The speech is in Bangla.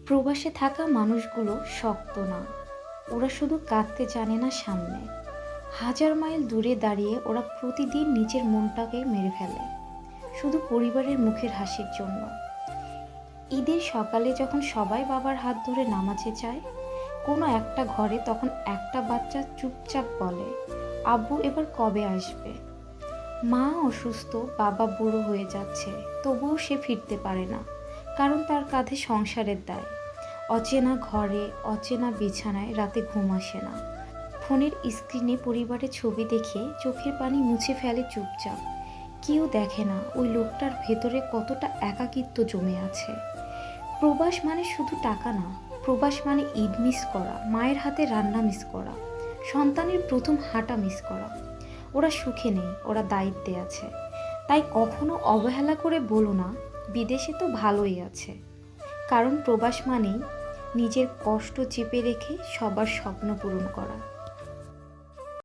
প্রবাসে থাকা মানুষগুলো শক্ত না, ওরা শুধু কাঁদতে জানে না সামনে। হাজার মাইল দূরে দাঁড়িয়ে ওরা প্রতিদিন নিজের মনটাকে মেরে ফেলে শুধু পরিবারের মুখের হাসির জন্য। ঈদের সকালে যখন সবাই বাবার হাত ধরে নামাজে যায়, কোনো একটা ঘরে তখন একটা বাচ্চা চুপচাপ বলে, আব্বু এবার কবে আসবে? মা অসুস্থ, বাবা বুড়ো হয়ে যাচ্ছে, তবুও সে ফিরতে পারে না, কারণ তার কাঁধে সংসারের দায়। অচেনা ঘরে, অচেনা বিছানায় রাতে ঘুম আসে না। ফোনের স্ক্রিনে পরিবারের ছবি দেখে চোখের পানি মুছে ফেলে চুপচাপ। কেউ দেখে না ওই লোকটার ভেতরে কতটা একাকিত্ব জমে আছে। প্রবাস মানে শুধু টাকা না, প্রবাস মানে ঈদ মিস করা, মায়ের হাতে রান্না মিস করা, সন্তানের প্রথম হাঁটা মিস করা। ওরা সুখে নেই, ওরা দায়িত্বে আছে। তাই কখনো অবহেলা করে বলো না বিদেশে তো ভালোই আছে। কারণ প্রবাস মানেই নিজের কষ্ট চেপে রেখে সবার স্বপ্ন পূরণ করা।